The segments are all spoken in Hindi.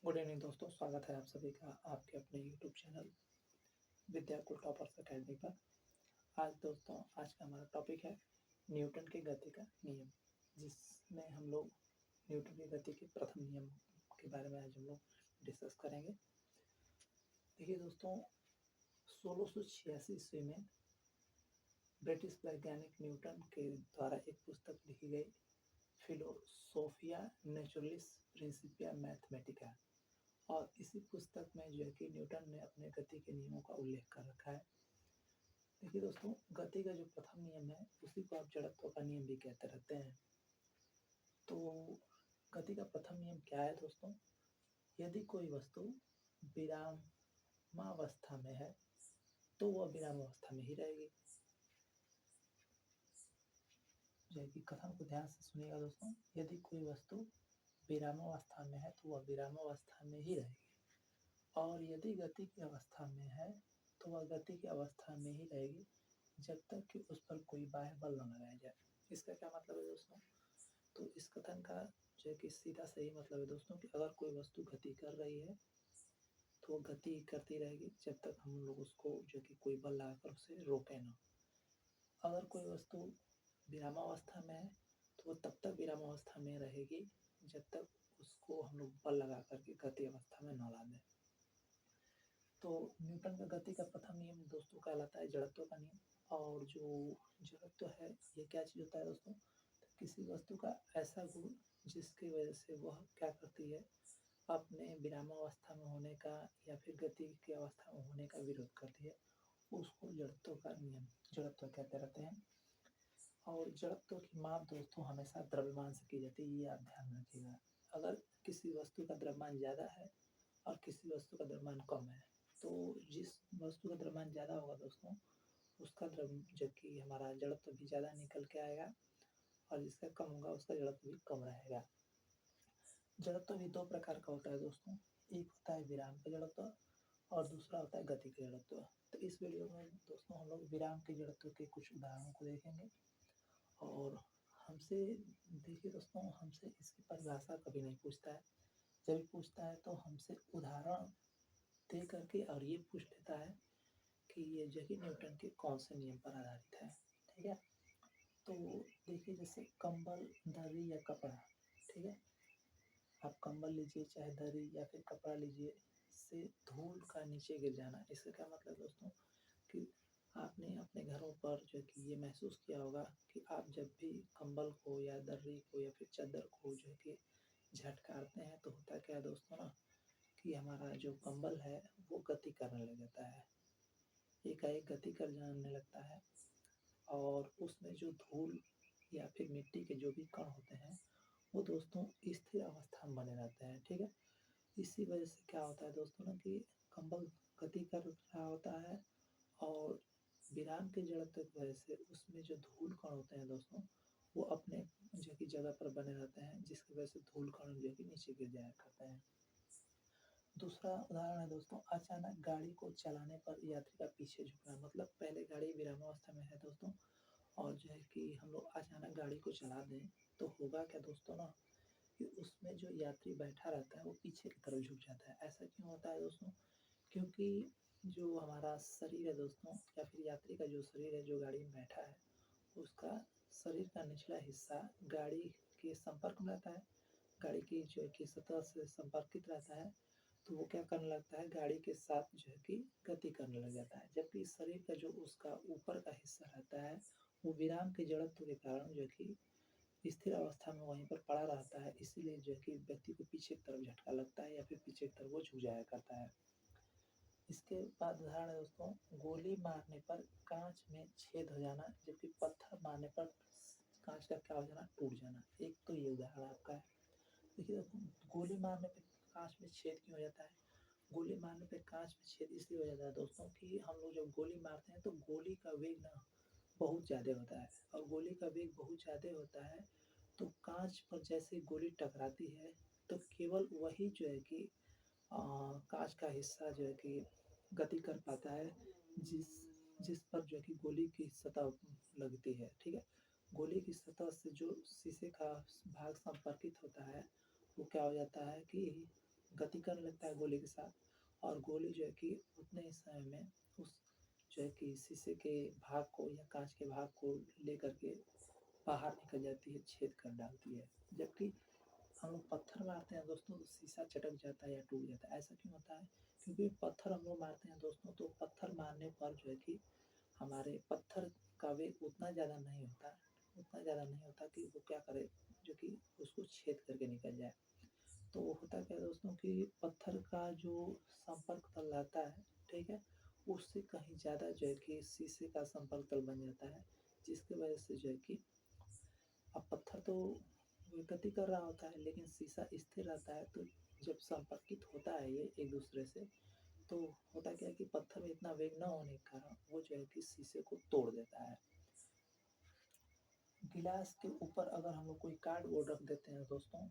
गुड इवनिंग दोस्तों, स्वागत है आप सभी का आपके अपने YouTube channel Vidyakul toppers academy पर। आज दोस्तों, आज का हमारा टॉपिक है न्यूटन के गति का नियम, जिसमें हम लोग न्यूटन की गति के प्रथम नियम के बारे में आज हम लोग डिस्कस करेंगे। देखिए दोस्तों, 1686 ईस्वी में ब्रिटिश वैज्ञानिक न्यूटन के द्वारा एक पुस्तक लिखी गई, फिलोसोफिया नेचुरलिस प्रिंसिपिया मैथमेटिका, और इसी पुस्तक में जो है कि न्यूटन ने अपने गति के नियमों का उल्लेख कर रखा है। देखिए दोस्तों, गति का जो प्रथम नियम है उसी को आप जड़त्व का नियम भी कहते रहते हैं। तो गति का प्रथम नियम क्या है दोस्तों? यदि कोई वस्तु विरामावस्था में है तो वह विरामावस्था में ही रहेगी। जो है कि कथन को ध्यान से सुनिएगा दोस्तों, यदि कोई वस्तु विरामावस्था में है तो वह विरामावस्था में ही रहेगी, और यदि गति की अवस्था में है तो वह गति की अवस्था में ही रहेगी जब तक कि उस पर कोई बाह्य बल न लगाया जाए। इसका क्या मतलब है दोस्तों? तो इस कथन का जो है कि सीधा सही मतलब है दोस्तों कि अगर कोई वस्तु गति कर रही है तो वो गति करती रहेगी जब तक हम लोग उसको जो कि कोई बल लगाकर उसे रोके ना। अगर कोई वस्तु विरामावस्था में है तो वो तब तक विरामावस्था में रहेगी जब तक उसको हम लोग बल लगा करके गति अवस्था में न ला दें। तो न्यूटन का गति का प्रथम नियम दोस्तों कहलाता है जड़त्व का नियम। और जो जड़त्व है ये क्या चीज़ होता है दोस्तों? तो किसी वस्तु का ऐसा गुण जिसकी वजह से वह क्या करती है, अपने विरामावस्था में होने का या फिर गति की अवस्था में होने का विरोध करती है, उसको जड़त्व का नियम जड़त्व कहते रहते हैं। और जड़त्व की माप दोस्तों हमेशा द्रव्यमान से की जाती है, ये आप ध्यान रखिएगा। अगर किसी वस्तु का द्रव्यमान ज़्यादा है और किसी वस्तु का द्रव्यमान कम है, तो जिस वस्तु का द्रव्यमान ज़्यादा होगा दोस्तों उसका जबकि हमारा जड़त्व भी ज़्यादा निकल के आएगा, और जिसका कम होगा उसका जड़त्व भी कम रहेगा। जड़त्व भी दो प्रकार का होता है दोस्तों, एक होता है विराम का जड़त्व और दूसरा होता है गति का जड़त्व। तो इस वीडियो में दोस्तों हम लोग विराम के जड़त्व के कुछ उदाहरणों को देखेंगे। और हमसे देखिए दोस्तों, हमसे इसकी परिभाषा कभी नहीं पूछता है, जब पूछता है तो हमसे उदाहरण दे करके और ये पूछ लेता है कि ये जो कि न्यूटन के कौन से नियम पर आधारित है। ठीक है, तो देखिए जैसे कंबल, दरी या कपड़ा। ठीक है, आप कंबल लीजिए चाहे दरी या फिर कपड़ा लीजिए, इससे धूल का नीचे गिर जाना। इसका क्या मतलब दोस्तों कि आपने अपने घरों पर जो कि ये महसूस किया होगा कि आप जब भी कंबल को या दर्री को या फिर चादर को जो कि झटकारते हैं तो होता क्या है दोस्तों ना, कि हमारा जो कंबल है वो गति करने लग जाता है, एकाएक गति कर जाने लगता है, और उसमें जो धूल या फिर मिट्टी के जो भी कण होते हैं वो दोस्तों स्थिर अवस्था में बने रहते हैं। ठीक है, इसी वजह से क्या होता है दोस्तों ना कि कंबल गति कर रहा होता है, और विराम के जड़त्व की वजह से उसमें जो धूल कण होते हैं दोस्तों वो अपने जो कि जगह पर बने रहते हैं, जिसकी वजह से धूल कण जो कि नीचे गिर जाया करते हैं। दूसरा उदाहरण है दोस्तों, अचानक गाड़ी को चलाने पर यात्री का पीछे झुकना। मतलब पहले गाड़ी विरामावस्था में है दोस्तों, और जो है कि हम लोग अचानक गाड़ी को चला दें तो होगा क्या दोस्तों ना कि उसमें जो यात्री बैठा रहता है वो पीछे की तरफ झुक जाता है। ऐसा क्यों होता है दोस्तों? क्योंकि जो हमारा शरीर है दोस्तों, या फिर यात्री का जो शरीर है जो गाड़ी में बैठा है, उसका शरीर का निचला हिस्सा गाड़ी के संपर्क में रहता है, गाड़ी की जो है कि सतह से संपर्कित रहता है, तो वो क्या करने लगता है, गाड़ी के साथ जो है कि गति करने लग जाता है। जबकि शरीर का जो उसका ऊपर का हिस्सा रहता है वो विराम के जड़त्व के कारण जो है कि स्थिर अवस्था में वहीं पर पड़ा रहता है, इसीलिए जो है कि व्यक्ति को पीछे की तरफ झटका लगता है या फिर पीछे की तरफ वो झुक जाया करता है। इसके बाद उदाहरण है दोस्तों, गोली मारने पर कांच में छेद हो जाना, जबकि पत्थर मारने पर कांच का क्या हो जाना, टूट जाना। एक तो ये उदाहरण आपका है। देखिए दोस्तों, गोली मारने पे कांच में छेद क्यों हो जाता है? गोली मारने पे कांच में छेद इसलिए हो जाता है दोस्तों कि हम लोग जब गोली मारते हैं तो गोली का वेग ना बहुत ज़्यादा होता है, और गोली का वेग बहुत ज़्यादा होता है तो कांच पर जैसे गोली टकराती है तो केवल वही जो है कि कांच का हिस्सा जो है कि गति कर पाता है, जिस जिस पर जो है कि गोली की सतह लगती है। ठीक है, गोली की सतह से जो शीशे का भाग संपर्कित होता है वो क्या हो जाता है कि गति करने लगता है गोली के साथ, और गोली जो है कि उतने ही समय में उस जो है कि शीशे के भाग को या कांच के भाग को लेकर के बाहर निकल जाती है, छेद कर डालती है। जबकि हम लोग पत्थर मारते हैं दोस्तों तो शीशा चटक जाता है या टूट जाता है। ऐसा क्यों होता है? क्योंकि पत्थर हम लोग मारते हैं दोस्तों, तो पत्थर मारने पर जो है कि हमारे पत्थर का वेग उतना ज़्यादा नहीं होता कि वो क्या करे, जो कि उसको छेद करके निकल जाए। तो होता क्या है दोस्तों कि पत्थर का जो संपर्क तल रहता है, ठीक है, उससे कहीं ज़्यादा जो है कि शीशे का संपर्क तल बन जाता है, जिसकी वजह से जो है कि अब पत्थर तो गति कर रहा होता है लेकिन शीशा स्थिर रहता है, तो जब संपर्कित होता है ये एक दूसरे से, तो होता क्या है कि पत्थर में इतना वेग न होने के कारण वो जो है कि शीशे को तोड़ देता है। गिलास के ऊपर अगर हम लोग कोई कार्डबोर्ड रख देते हैं दोस्तों,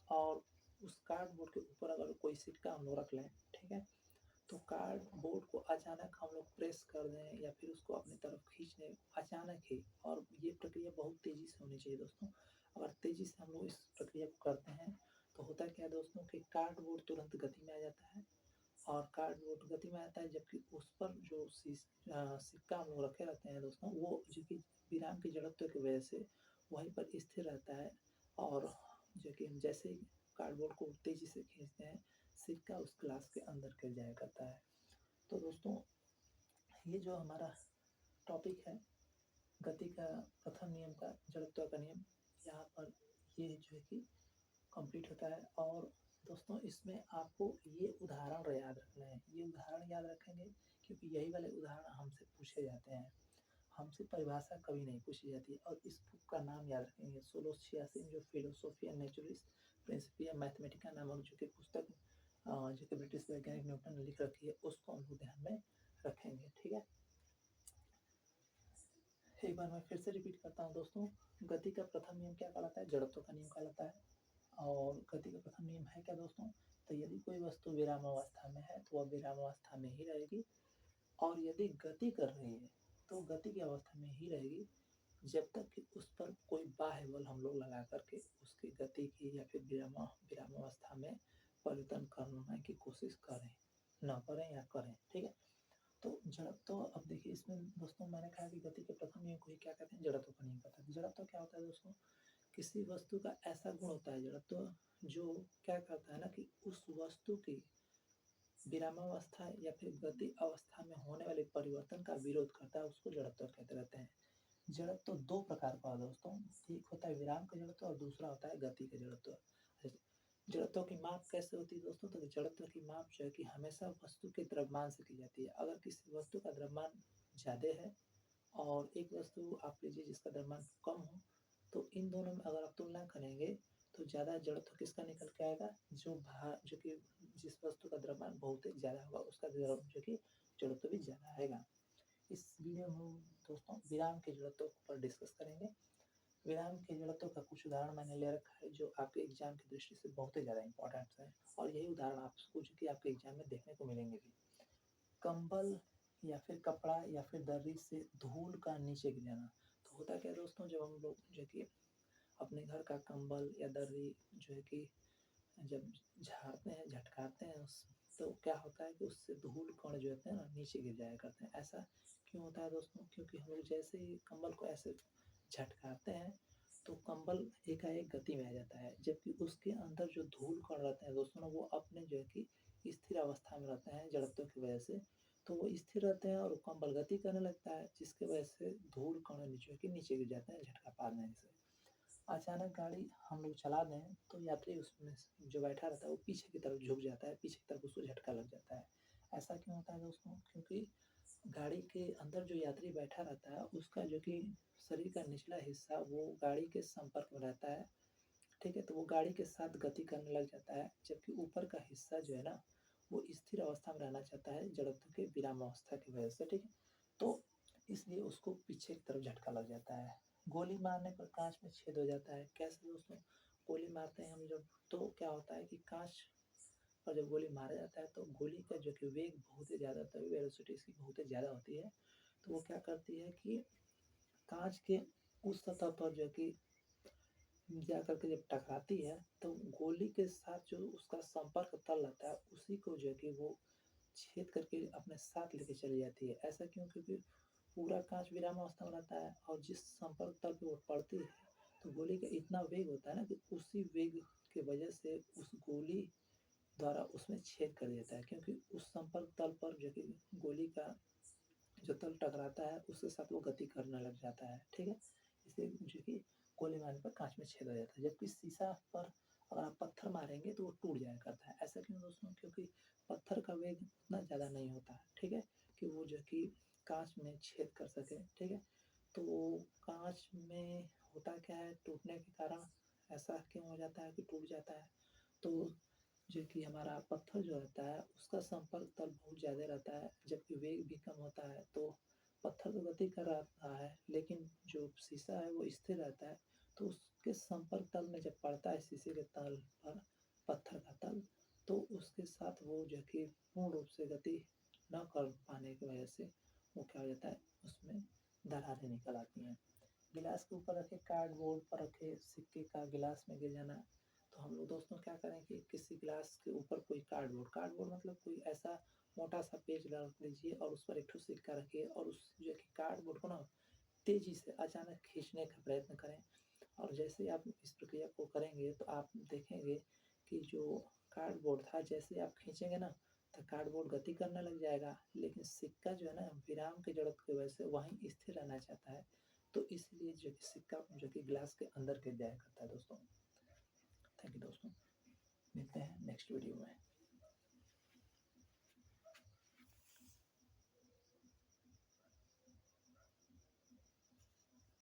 और उस कार्डबोर्ड के ऊपर अगर कोई सिक्का हम लोग रख लें, ठीक है, तो कार्डबोर्ड को अचानक हम लोग प्रेस कर दें या फिर उसको अपनी तरफ खींच लें अचानक ही, और ये प्रक्रिया बहुत तेज़ी से होनी चाहिए दोस्तों। अगर तेज़ी से हम लोग इस प्रक्रिया को करते हैं तो होता क्या है दोस्तों कि कार्डबोर्ड तुरंत गति में आ जाता है, और कार्डबोर्ड गति में आता है, जबकि उस पर जो सिक्का हम लोग रखे रहते हैं दोस्तों, वो जो कि विराम की जड़त्व की वजह से वहीं पर स्थिर रहता है, और जो कि हम जैसे ही कार्डबोर्ड को तेज़ी से खींचते हैं, सिक्का उस ग्लास के अंदर गिर जाया करता है। तो दोस्तों ये जो हमारा टॉपिक है गति का प्रथम नियम का जड़त्व का नियम, यहाँ पर ये जो है कि कंप्लीट होता है। और दोस्तों इसमें आपको ये उदाहरण याद रखना है, ये उदाहरण याद रखेंगे क्योंकि यही वाले उदाहरण हमसे पूछे जाते हैं, हमसे परिभाषा कभी नहीं पूछी जाती। और इस बुक का नाम याद रखेंगे, 1686 जो फिलोसोफिया नेचुरलिस प्रिंसिपिया मैथमेटिका नामक जो कि पुस्तक जो कि ब्रिटिश वैज्ञानिक न्यूटन ने लिख रखी है, उसको हम लोग ध्यान में रखेंगे। ठीक है, एक बार मैं फिर से रिपीट करता हूँ दोस्तों, गति का प्रथम नियम क्या कहलाता है? जड़त्व का नियम कहलाता है। और गति का प्रथम नियम है क्या दोस्तों? तो यदि कोई वस्तु विरामावस्था में है तो वह विरामावस्था में ही रहेगी, और यदि गति कर रही है तो गति की अवस्था में ही रहेगी, जब तक कि उस पर कोई बाह्य बल हम लोग लगा करके उसकी गति की या फिर विरामावस्था में परिवर्तन करने की कोशिश करें, न करें या करें। ठीक है, तो जड़त्व, अब देखिए इसमें दोस्तों मैंने कहा कि गति के प्रथम नियम को ही क्या कहते हैं? जड़त्व का नियम कहते हैं। जड़त्व क्या होता है दोस्तों? किसी वस्तु का ऐसा गुण होता है जड़त्व जो क्या करता है ना कि उस वस्तु की विरामावस्था या फिर गति अवस्था में होने वाले परिवर्तन का विरोध करता है, उसको जड़त्व कहते रहते हैं। जड़त्व दो प्रकार का है दोस्तों, एक होता है विराम का जड़त्व और दूसरा होता है गति का जड़त्व। जड़त्व की माप कैसे होती है दोस्तों? तो जड़त्व की माप जो है कि हमेशा वस्तु के द्रव्यमान से की जाती है। अगर किसी वस्तु का द्रव्यमान ज़्यादा है और एक वस्तु आप लीजिए जिसका द्रव्यमान कम हो, तो इन दोनों में अगर आप तुलना करेंगे तो ज़्यादा जड़त्व किसका निकल के आएगा? जो कि जिस वस्तु का द्रव्यमान बहुत ही ज़्यादा होगा उसका जो कि जड़त्व भी ज़्यादा आएगा। इस वीडियो में हम दोस्तों विराम के जड़त्व पर डिस्कस करेंगे। विराम के जड़त्व का कुछ उदाहरण मैंने ले रखा है जो आपके एग्जाम की दृष्टि से बहुत ही ज़्यादा इंपॉर्टेंट है, और यही उदाहरण आपको जो कि आपके एग्जाम में देखने को मिलेंगे भी। कंबल या फिर कपड़ा या फिर दर्री से धूल का नीचे गिर जाना। तो होता क्या है दोस्तों, जब हम लोग जो कि अपने घर का कंबल या दर्री जो है कि जब झाड़ते हैं झटकाते हैं तो क्या होता है कि उससे धूल कण जो होते हैं ना नीचे गिर जाया करते हैं। ऐसा क्यों होता है दोस्तों? क्योंकि हम लोग जैसे ही कंबल को ऐसे झटकाते हैं तो कंबल एकाएक गति में आ जाता है, जबकि उसके अंदर जो धूल कण रहते हैं दोस्तों ना वो अपने जो है कि स्थिर अवस्था में रहते हैं जड़त्व की वजह से, तो वो स्थिर रहते हैं और कंबल गति करने लगता है, जिसकी वजह से धूल कण जो है कि नीचे गिर जाते हैं झटका मारने से। अचानक गाड़ी हम लोग चला दें तो यात्री उसमें जो बैठा रहता है वो पीछे की तरफ झुक जाता है, पीछे की तरफ उसको झटका लग जाता है। ऐसा क्यों होता है दोस्तों? क्योंकि गाड़ी के अंदर जो यात्री बैठा रहता है उसका जो कि शरीर का निचला हिस्सा वो गाड़ी के संपर्क में रहता है, ठीक है, तो वो गाड़ी के साथ गति करने लग जाता है, जबकि ऊपर का हिस्सा जो है ना वो स्थिर अवस्था में रहना चाहता है जड़त्व के विराम अवस्था की वजह से। ठीक है, तो इसलिए उसको पीछे की तरफ झटका लग जाता है। गोली मारने पर कांच में छेद हो जाता है। कैसे दोस्तों? गोली मारते हैं हम जब तो क्या होता है कि कांच पर जब गोली मारा जाता है तो गोली का जो कि वेग बहुत ही ज़्यादा होता है, वेलोसिटी इसकी बहुत ही ज़्यादा होती है, तो वो क्या करती है कि कांच के उस सतह पर जो कि जा करके जब टकराती है तो गोली के साथ जो उसका संपर्क तल रहता है उसी को जो है कि वो छेद करके अपने साथ लेके चली जाती है। ऐसा क्यों? क्योंकि पूरा काँच विरामावस्था में रहता है और जिस संपर्क तल पे वो पड़ती है तो गोली का इतना वेग होता है ना कि उसी वेग की वजह से उस गोली द्वारा उसमें छेद कर देता है, क्योंकि उस संपर्क तल पर जो कि गोली का जो तल टकराता है उसके साथ वो गति करने लग जाता है, ठीक है? इसलिए जो कि गोली मारने पर काँच में छेद हो जाता है, जबकि शीशा पर अगर आप पत्थर मारेंगे तो वो टूट जाया करता है। ऐसा क्यों दोस्तों? क्योंकि पत्थर का वेग उतना ज़्यादा नहीं होता है, ठीक है? कि वो जो कि काँच में छेद कर सके, ठीक है? तो काँच में होता क्या है, टूटने के कारण ऐसा क्यों हो जाता है कि टूट जाता है? तो जो कि हमारा पत्थर जो रहता है उसका संपर्क तल बहुत ज़्यादा रहता है, जबकि वेग भी कम होता है, तो पत्थर तो गति कर रहा है लेकिन जो शीशा है वो स्थिर रहता है। तो उसके संपर्क तल में जब पड़ता है शीशे के तल पर पत्थर का तल, तो उसके साथ वो जो कि पूर्ण रूप से गति न कर पाने की वजह से वो क्या हो जाता है, उसमें दरारें निकल आती हैं। गिलास के ऊपर रखे कार्डबोर्ड पर रखे सिक्के का गिलास में गिर जाना, तो हम लोग दोस्तों क्या करें कि किसी गिलास के ऊपर कोई कार्डबोर्ड मतलब कोई ऐसा मोटा सा पेज रख लीजिए और उस पर एक ठो सिक्का रखिए और उस जो कि कार्डबोर्ड को ना तेजी से अचानक खींचने का प्रयत्न करें। और जैसे ही आप इस प्रक्रिया को करेंगे तो आप देखेंगे कि जो कार्डबोर्ड था जैसे आप खींचेंगे ना तो कार्डबोर्ड गति करने लग जाएगा, लेकिन सिक्का जो है ना विराम की जरूरत की वजह से वहीं स्थिर रहना चाहता है, तो इसलिए जो कि सिक्का जो कि ग्लास के अंदर गिर जाया करता है दोस्तों। थैंक यू दोस्तों, मिलते हैं नेक्स्ट वीडियो में।